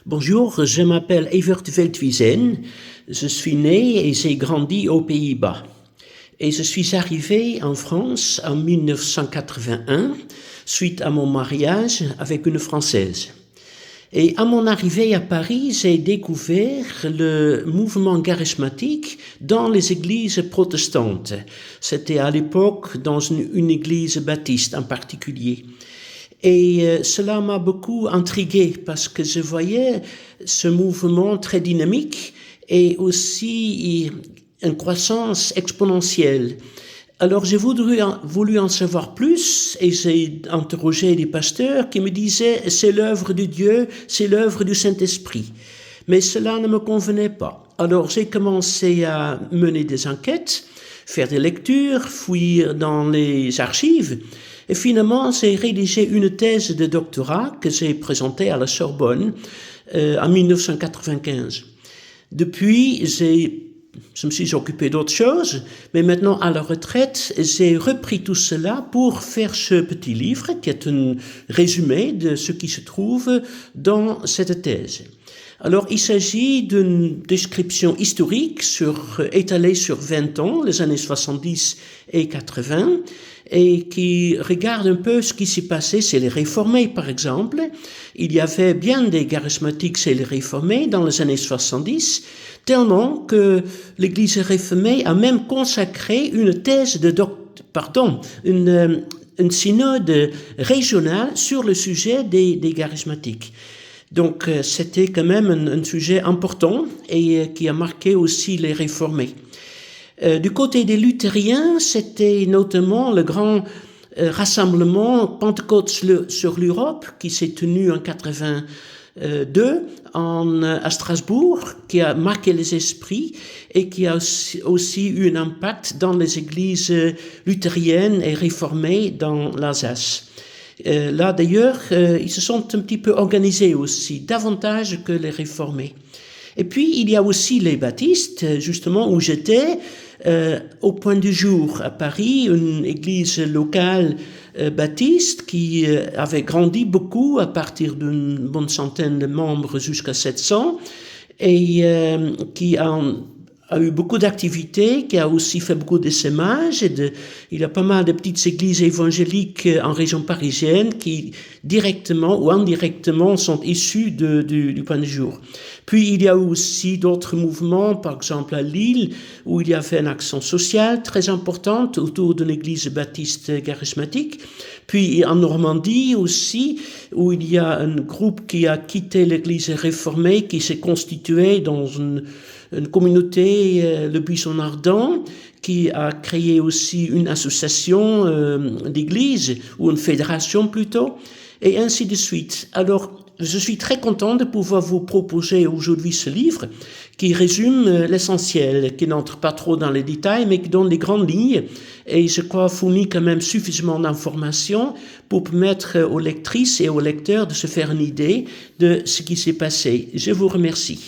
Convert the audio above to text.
Bonjour, je m'appelle Evert Veldhuizen, je suis né et j'ai grandi aux Pays-Bas. Et je suis arrivé en France en 1981 suite à mon mariage avec une Française. Et à mon arrivée à Paris, j'ai découvert le mouvement charismatique dans les églises protestantes. C'était à l'époque dans une église baptiste en particulier. Et cela m'a beaucoup intrigué parce que je voyais ce mouvement très dynamique et aussi une croissance exponentielle. Alors j'ai voulu en savoir plus et j'ai interrogé des pasteurs qui me disaient c'est l'œuvre de Dieu, c'est l'œuvre du Saint-Esprit. Mais cela ne me convenait pas. Alors j'ai commencé à mener des enquêtes, faire des lectures, fouiller dans les archives. Et finalement, j'ai rédigé une thèse de doctorat que j'ai présentée à la Sorbonne en 1995. Depuis, je me suis occupé d'autres choses, mais maintenant à la retraite, j'ai repris tout cela pour faire ce petit livre qui est un résumé de ce qui se trouve dans cette thèse. Alors, il s'agit d'une description historique étalée sur 20 ans, les années 70 et 80, et qui regarde un peu ce qui s'est passé chez les réformés, par exemple. Il y avait bien des charismatiques chez les réformés dans les années 70, tellement que l'Église réformée a même consacré une thèse une synode régionale sur le sujet des charismatiques. Donc, c'était quand même un sujet important et qui a marqué aussi les réformés. Du côté des luthériens, c'était notamment le grand rassemblement Pentecôte sur l'Europe qui s'est tenu en 82 à Strasbourg, qui a marqué les esprits et qui a aussi eu un impact dans les églises luthériennes et réformées dans l'Alsace. Là d'ailleurs, ils se sont un petit peu organisés aussi, davantage que les réformés. Et puis il y a aussi les baptistes, justement où j'étais, au Point du Jour à Paris, une église locale baptiste qui avait grandi beaucoup à partir d'une bonne centaine de membres jusqu'à 700 et qui a eu beaucoup d'activités, qui a aussi fait beaucoup d'essaimages. Il y a pas mal de petites églises évangéliques en région parisienne qui, directement ou indirectement, sont issues du Point du Jour. Puis, il y a aussi d'autres mouvements, par exemple à Lille, où il y avait une action sociale très importante autour d'une église baptiste charismatique. Puis, en Normandie aussi, où il y a un groupe qui a quitté l'église réformée, qui s'est constitué dans une communauté, le Buisson Ardent, qui a créé aussi une association d'églises, ou une fédération plutôt, et ainsi de suite. Alors, je suis très content de pouvoir vous proposer aujourd'hui ce livre qui résume l'essentiel, qui n'entre pas trop dans les détails, mais qui donne les grandes lignes, et je crois fournit quand même suffisamment d'informations pour permettre aux lectrices et aux lecteurs de se faire une idée de ce qui s'est passé. Je vous remercie.